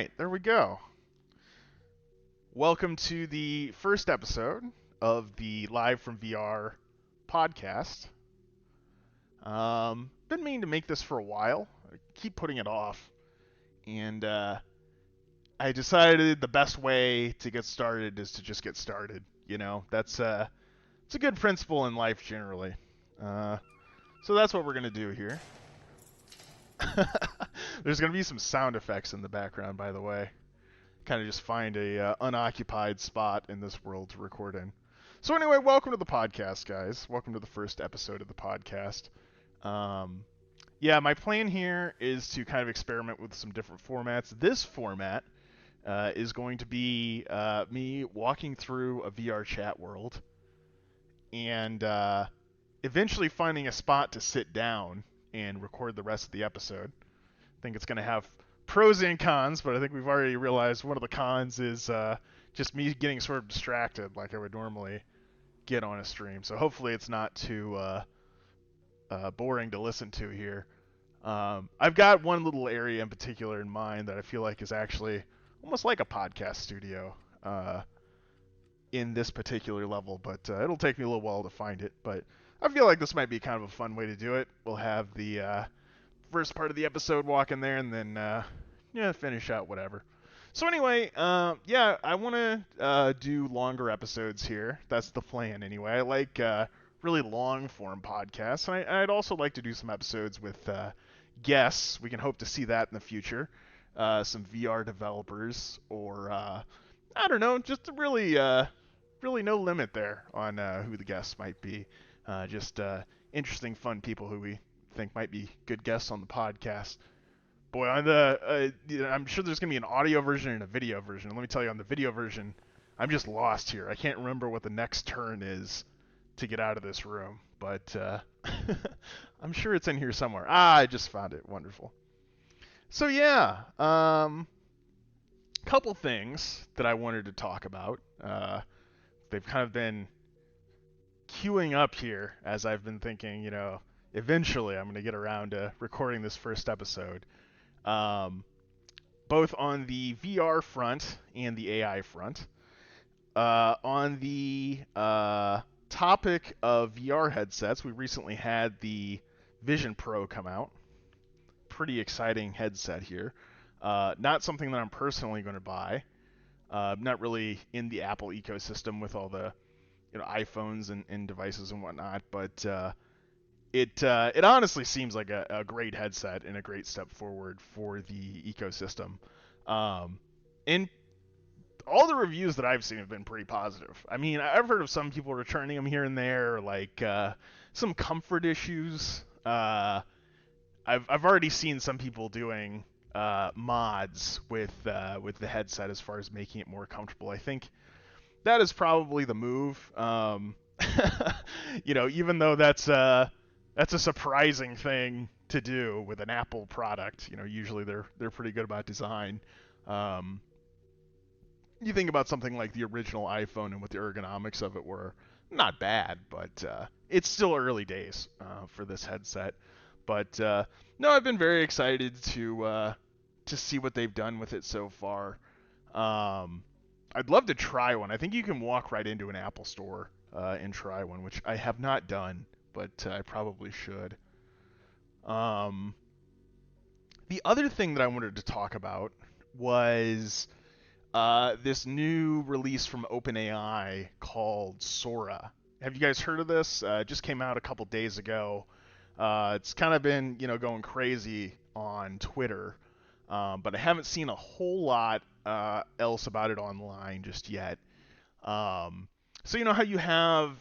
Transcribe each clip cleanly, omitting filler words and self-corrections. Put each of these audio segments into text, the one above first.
right, there we go. Welcome to the first episode of the Live from VR podcast. Been meaning to make this for a while. I keep putting it off, and I decided the best way to get started is to just get started. That's it's a good principle in life generally. Uh, so that's what we're gonna do here. There's gonna be some sound effects in the background, by the way. Kind of just find a unoccupied spot in this world to record in. So anyway, welcome to the podcast, guys. Welcome to the first episode of the podcast. Um, yeah, my plan here is to kind of experiment with some different formats. This format is going to be me walking through a VR chat world and eventually finding a spot to sit down and record the rest of the episode. I think it's going to have pros and cons, but I think we've already realized one of the cons is just me getting sort of distracted like I would normally get on a stream. So hopefully it's not too boring to listen to here. I've got one little area in particular in mind that I feel like is actually almost like a podcast studio in this particular level, but it'll take me a little while to find it. But I feel like this might be kind of a fun way to do it. We'll have the first part of the episode walk in there and then finish out whatever. So anyway, yeah, I want to do longer episodes here. That's the plan anyway. I like really long form podcasts, and I'd also like to do some episodes with guests. We can hope to see that in the future. Some VR developers, or I don't know, just really no limit there on who the guests might be. Just interesting, fun people who we think might be good guests on the podcast. Boy, on I'm sure there's gonna be an audio version and a video version. Let me tell you, on the video version, I'm just lost here. I can't remember what the next turn is to get out of this room, but I'm sure it's in here somewhere. I just found it. Wonderful. So yeah, couple things that I wanted to talk about. They've kind of been queuing up here as I've been thinking. Eventually I'm going to get around to recording this first episode. Both on the VR front and the AI front. On the topic of VR headsets, we recently had the Vision Pro come out. Pretty exciting headset here. Not something that I'm personally going to buy. Not really in the Apple ecosystem with all the iPhones and devices and whatnot, but it honestly seems like a great headset and a great step forward for the ecosystem. And all the reviews that I've seen have been pretty positive. I mean, I've heard of some people returning them here and there, like some comfort issues. I've already seen some people doing mods with the headset as far as making it more comfortable. I think that is probably the move. Even though that's a surprising thing to do with an Apple product. Usually they're pretty good about design. You think about something like the original iPhone and what the ergonomics of it were, not bad, but it's still early days for this headset. But no, I've been very excited to see what they've done with it so far. I'd love to try one. I think you can walk right into an Apple store and try one, which I have not done, but I probably should. The other thing that I wanted to talk about was this new release from OpenAI called Sora. Have you guys heard of this? It just came out a couple days ago. It's kind of been, going crazy on Twitter, but I haven't seen a whole lot else about it online just yet. So how you have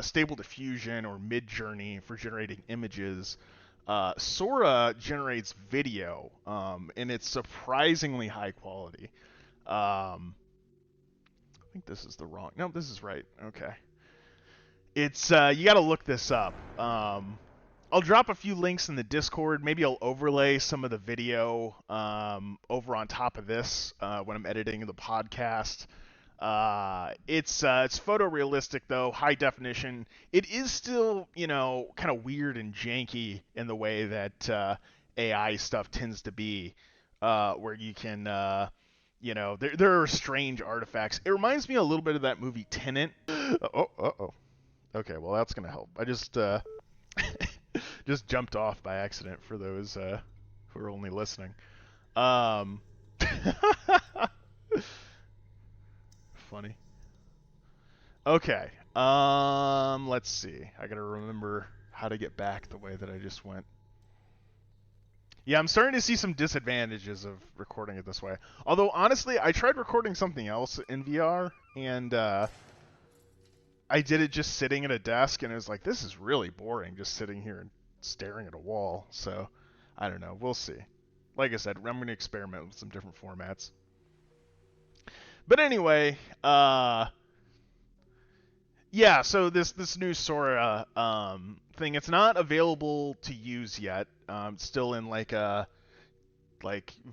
Stable Diffusion or Midjourney for generating images. Sora generates video, and it's surprisingly high quality. I think this is the wrong. No, this is right. Okay. It's you got to look this up. I'll drop a few links in the Discord. Maybe I'll overlay some of the video over on top of this when I'm editing the podcast. It's photorealistic though, high definition. It is still, kind of weird and janky in the way that AI stuff tends to be. where you can, there are strange artifacts. It reminds me a little bit of that movie Tenet. Oh. Okay, well that's gonna help. I just just jumped off by accident for those who are only listening. Um, funny. Okay. Let's see. I gotta remember how to get back the way that I just went. Yeah, I'm starting to see some disadvantages of recording it this way. Although honestly, I tried recording something else in VR, and I did it just sitting at a desk, and it was like, this is really boring, just sitting here and staring at a wall. So, I don't know. We'll see. Like I said, I'm going to experiment with some different formats. But anyway, yeah. So this new Sora thing, it's not available to use yet. It's still in like a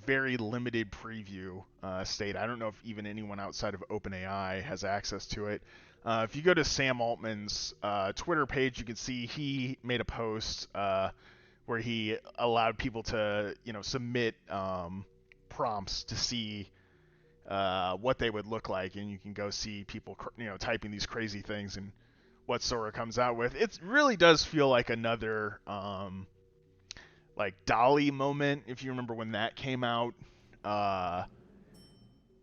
very limited preview state. I don't know if even anyone outside of OpenAI has access to it. If you go to Sam Altman's Twitter page, you can see he made a post where he allowed people to, submit prompts to see what they would look like, and you can go see people, typing these crazy things and what Sora comes out with. It really does feel like another like Dolly moment, if you remember when that came out,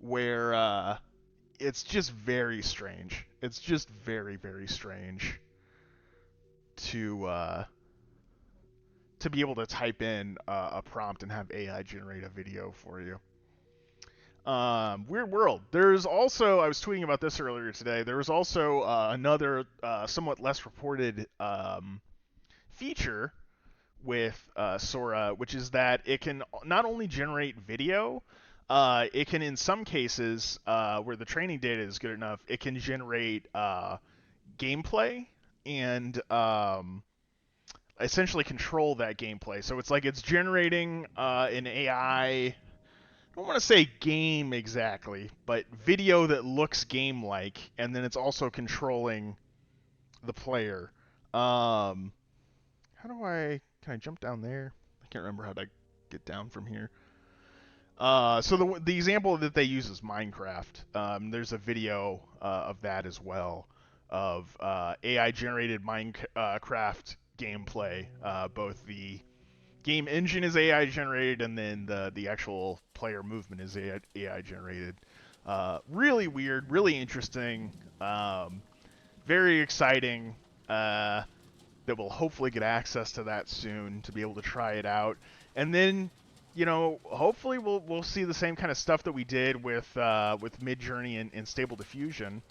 where it's just very strange. It's just very, very strange to be able to type in a prompt and have AI generate a video for you. Weird world. There's also, I was tweeting about this earlier today, there was also another somewhat less reported feature with Sora, which is that it can not only generate video, it can, in some cases, where the training data is good enough, it can generate gameplay and essentially control that gameplay. So it's like it's generating an AI. I don't want to say game exactly, but video that looks game-like, and then it's also controlling the player. Can I jump down there? I can't remember how to get down from here. So the example that they use is Minecraft. There's a video of that as well, of AI generated Minecraft gameplay. Both the game engine is AI generated, and then the actual player movement is AI generated. Really weird, really interesting, very exciting. That we'll hopefully get access to that soon to be able to try it out, and then hopefully we'll see the same kind of stuff that we did with Midjourney and Stable Diffusion,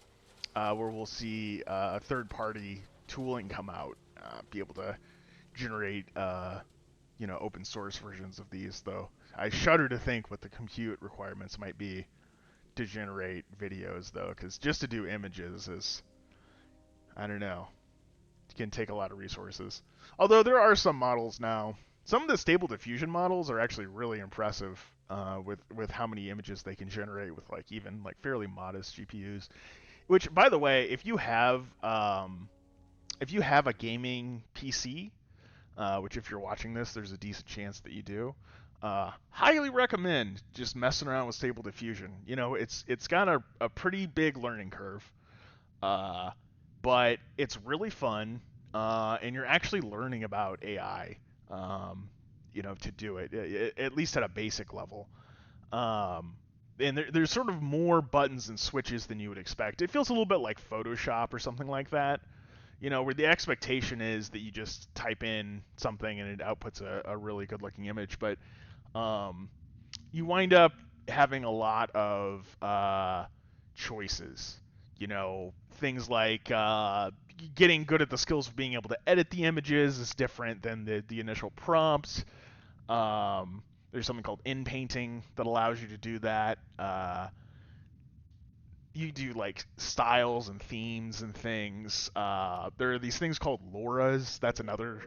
where we'll see third-party tooling come out, be able to generate open source versions of these. Though I shudder to think what the compute requirements might be to generate videos, though, because just to do images is, I don't know, can take a lot of resources. Although there are some models now. Some of the Stable Diffusion models are actually really impressive with how many images they can generate with even fairly modest GPUs. Which, by the way, if you have a gaming PC, which if you're watching this, there's a decent chance that you do. Highly recommend just messing around with Stable Diffusion. It's got a pretty big learning curve, but it's really fun. And you're actually learning about AI, to do it, at least at a basic level. And there's sort of more buttons and switches than you would expect. It feels a little bit like Photoshop or something like that, where the expectation is that you just type in something and it outputs a really good-looking image. But you wind up having a lot of choices. Things like getting good at the skills of being able to edit the images is different than the initial prompts. There's something called inpainting that allows you to do that. You do styles and themes and things. There are these things called LoRa's. That's another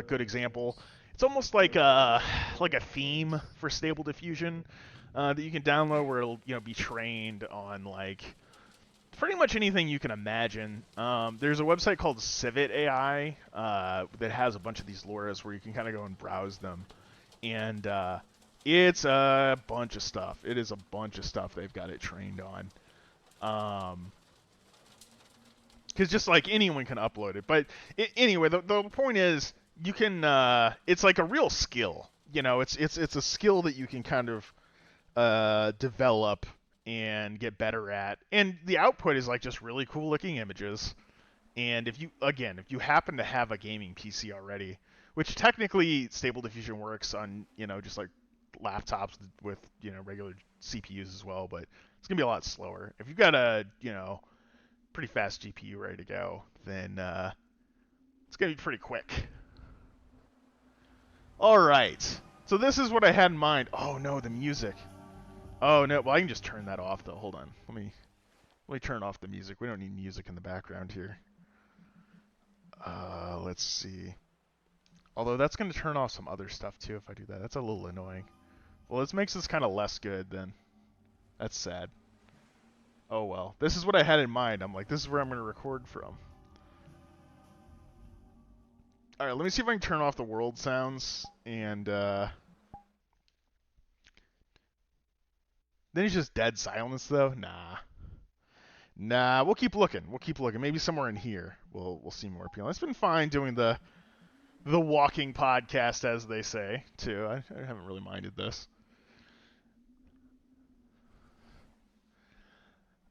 good example. It's almost like a theme for Stable Diffusion that you can download, where it'll be trained on pretty much anything you can imagine. There's a website called Civit AI that has a bunch of these LoRa's where you can kind of go and browse them. And It's a bunch of stuff. It is a bunch of stuff they've got it trained on. Because just like anyone can upload it. But anyway, the point is, you can. It's like a real skill. You know, it's a skill that you can kind of develop and get better at. And the output is like just really cool looking images. And if you happen to have a gaming PC already, which technically Stable Diffusion works on, just like laptops with, regular CPUs as well, but it's gonna be a lot slower. If you've got a, pretty fast GPU ready to go, then it's gonna be pretty quick. All right. So this is what I had in mind. Oh no, the music. Oh no. Well, I can just turn that off though. Hold on. Let me turn off the music. We don't need music in the background here. Let's see. Although that's going to turn off some other stuff too if I do that. That's a little annoying. Well, this makes this kind of less good then. That's sad. Oh well. This is what I had in mind. I'm like, this is where I'm going to record from. Alright, let me see if I can turn off the world sounds and then it's just dead silence though? Nah, we'll keep looking. Maybe somewhere in here we'll see more appealing. It's been fine doing the walking podcast, as they say, too. I haven't really minded this.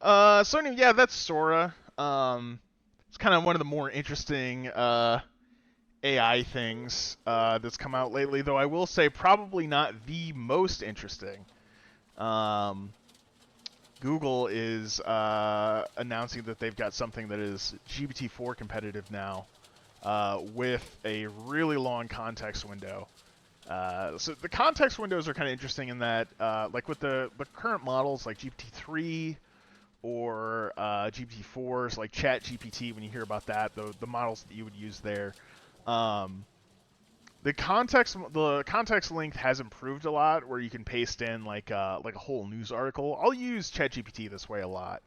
So anyway, yeah, that's Sora. It's kind of one of the more interesting AI things that's come out lately, though I will say probably not the most interesting. Google is announcing that they've got something that is GPT-4 competitive now, with a really long context window. So the context windows are kind of interesting in that, like with the current models like GPT-3 or GPT-4s, like ChatGPT, when you hear about that, the models that you would use there, the context length has improved a lot, where you can paste in like a whole news article. I'll use ChatGPT this way a lot,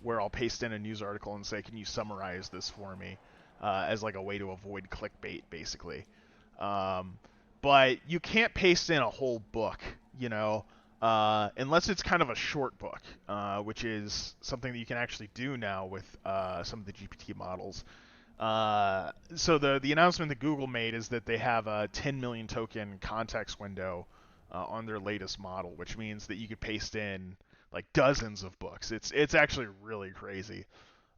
where I'll paste in a news article and say, "Can you summarize this for me?" As like a way to avoid clickbait, basically. But you can't paste in a whole book, unless it's kind of a short book, which is something that you can actually do now with some of the GPT models. So the announcement that Google made is that they have a 10 million token context window on their latest model, which means that you could paste in like dozens of books. It's actually really crazy.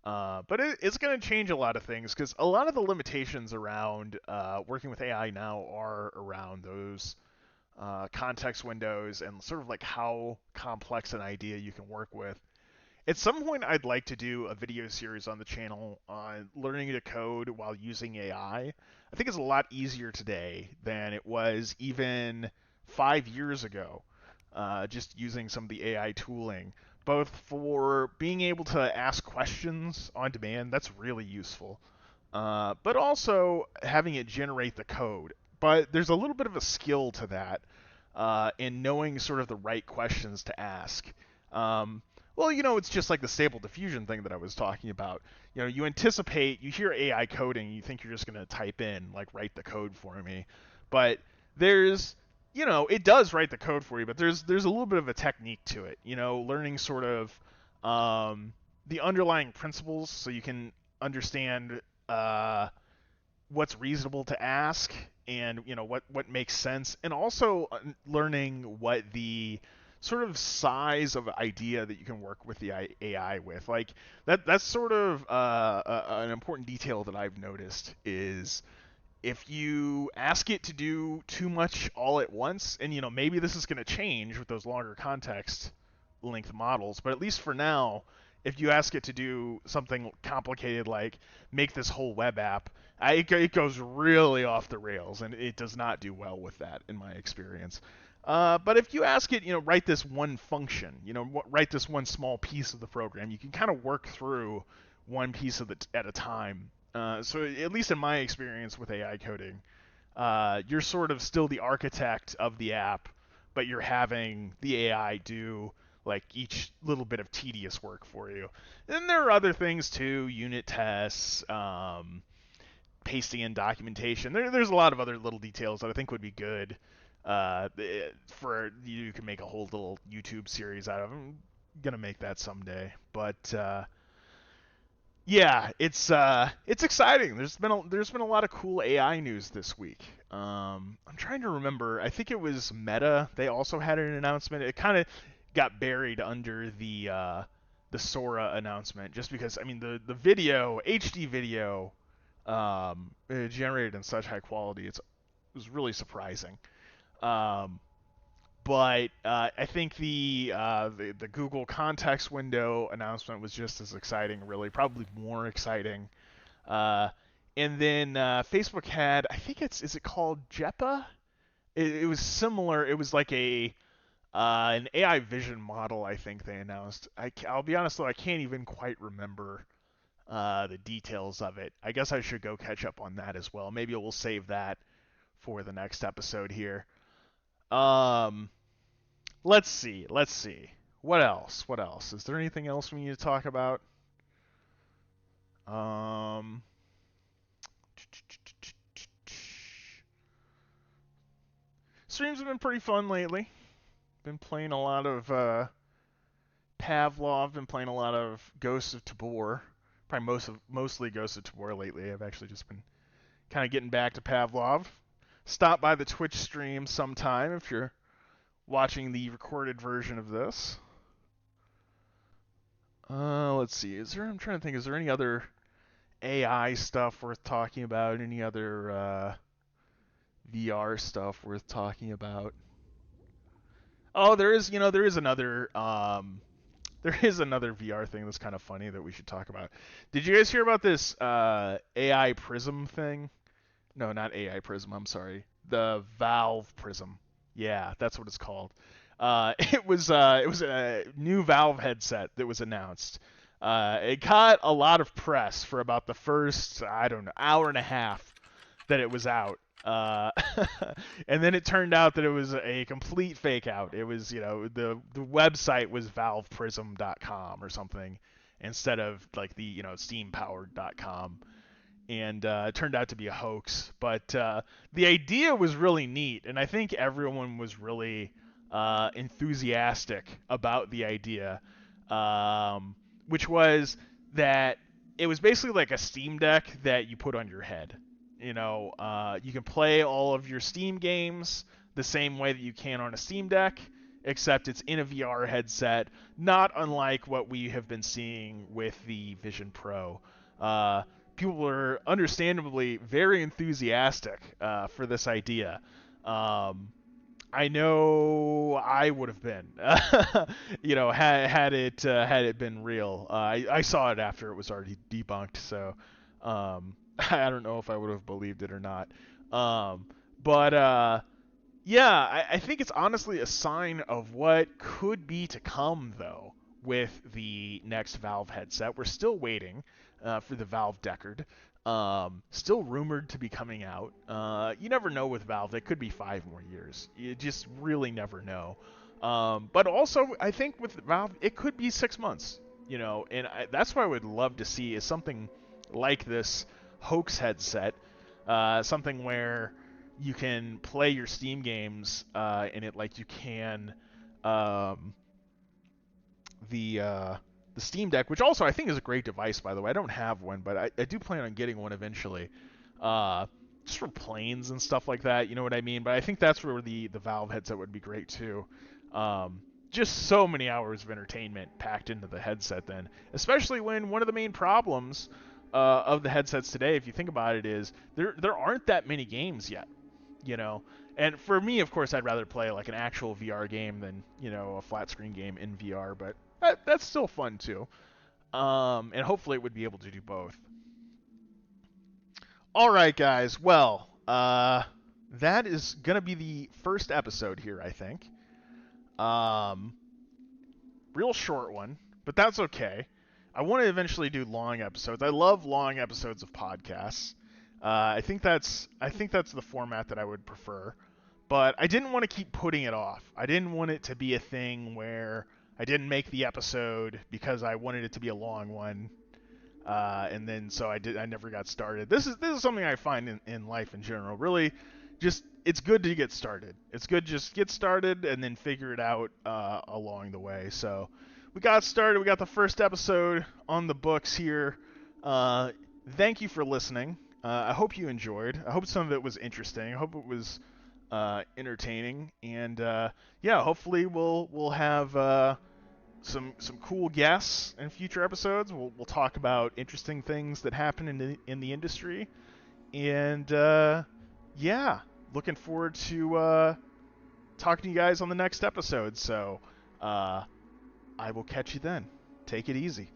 But it's going to change a lot of things, because a lot of the limitations around working with AI now are around those context windows and sort of like how complex an idea you can work with. At some point, I'd like to do a video series on the channel on learning to code while using AI. I think it's a lot easier today than it was even 5 years ago, just using some of the AI tooling, both for being able to ask questions on demand. That's really useful. But also having it generate the code. But there's a little bit of a skill to that, in knowing sort of the right questions to ask. Well, it's just like the Stable Diffusion thing that I was talking about. You anticipate, you hear AI coding, you think you're just going to type in, like, write the code for me. But there's, it does write the code for you, but there's a little bit of a technique to it. Learning sort of the underlying principles so you can understand what's reasonable to ask, and what makes sense, and also learning what the sort of size of idea that you can work with the AI with. Like that's sort of an important detail that I've noticed is if you ask it to do too much all at once, and maybe this is going to change with those longer context length models, but at least for now, if you ask it to do something complicated like make this whole web app, it goes really off the rails, and it does not do well with that in my experience. But if you ask it, write this one function, write this one small piece of the program, you can kind of work through one piece at a time. So at least in my experience with AI coding, you're sort of still the architect of the app, but you're having the AI do like each little bit of tedious work for you. And then there are other things too, unit tests, pasting in documentation. There's a lot of other little details that I think would be good for you can make a whole little YouTube series out of. I'm gonna make that someday, but yeah, it's exciting. There's been a lot of cool AI news this week. I'm trying to remember. I think it was Meta. They also had an announcement. It kind of got buried under the Sora announcement, just because I mean the video HD video generated in such high quality. It was really surprising. Um, but I think the Google context window announcement was just as exciting, really, probably more exciting. Uh, and then Facebook had, I think is it called JEPA? It was similar. It was like an AI vision model. I think they announced. I'll be honest though, I can't even quite remember the details of it. I guess I should go catch up on that as well. Maybe we'll save that for the next episode here. Um, let's see. Let's see. What else? What else? Is there anything else we need to talk about? Um, Streams have been pretty fun lately. Been playing a lot of Pavlov. Been playing a lot of Ghosts of Tabor. Probably mostly Ghosts of Tabor lately. I've actually just been kind of getting back to Pavlov. Stop by the Twitch stream sometime if you're watching the recorded version of this. Let's see. I'm trying to think. Is there any other AI stuff worth talking about? Any other VR stuff worth talking about? Oh, there is another VR thing that's kind of funny that we should talk about. Did you guys hear about this AI Prism thing? No, not AI Prism. I'm sorry. The Valve Prism. Yeah, that's what it's called. It was a new Valve headset that was announced. It got a lot of press for about the first, I don't know, hour and a half that it was out. And then it turned out that it was a complete fake out. It was, the website was valveprism.com or something instead of like the, steampowered.com. And it turned out to be a hoax. But the idea was really neat, and I think everyone was really enthusiastic about the idea, which was that it was basically like a Steam Deck that you put on your head. You can play all of your Steam games the same way that you can on a Steam Deck, except it's in a VR headset, not unlike what we have been seeing with the Vision Pro. People are understandably very enthusiastic for this idea. I know I would have been, had it been real. I saw it after it was already debunked, so I don't know if I would have believed it or not. But yeah, I think it's honestly a sign of what could be to come, though, with the next Valve headset. We're still waiting for the Valve Deckard. Still rumored to be coming out. You never know with Valve. It could be 5 more years. You just really never know. But also, I think with Valve, it could be 6 months. And that's what I would love to see is something like this hoax headset. Something where you can play your Steam games in it like you can the Steam Deck, which also I think is a great device, by the way. I don't have one, but I do plan on getting one eventually. Just for planes and stuff like that, you know what I mean? But I think that's where the Valve headset would be great too. Just so many hours of entertainment packed into the headset then, especially when one of the main problems of the headsets today, if you think about it, is there aren't that many games yet. And for me, of course, I'd rather play like an actual VR game than a flat screen game in VR, but that's still fun too. And hopefully it would be able to do both. All right, guys. Well, that is gonna be the first episode here, I think. Real short one, but that's okay. I want to eventually do long episodes. I love long episodes of podcasts. I think that's the format that I would prefer. But I didn't want to keep putting it off. I didn't want it to be a thing where I didn't make the episode because I wanted it to be a long one, and then so I never got started. This is something I find in life in general. Really, just it's good to get started. It's good to just get started and then figure it out along the way. So we got started. We got the first episode on the books here. Uh, Thank you for listening. I hope you enjoyed. I hope some of it was interesting. I hope it was entertaining. And yeah, hopefully we'll have some cool guests in future episodes. We'll talk about interesting things that happen in the industry. And yeah, looking forward to talking to you guys on the next episode. So I will catch you then. Take it easy.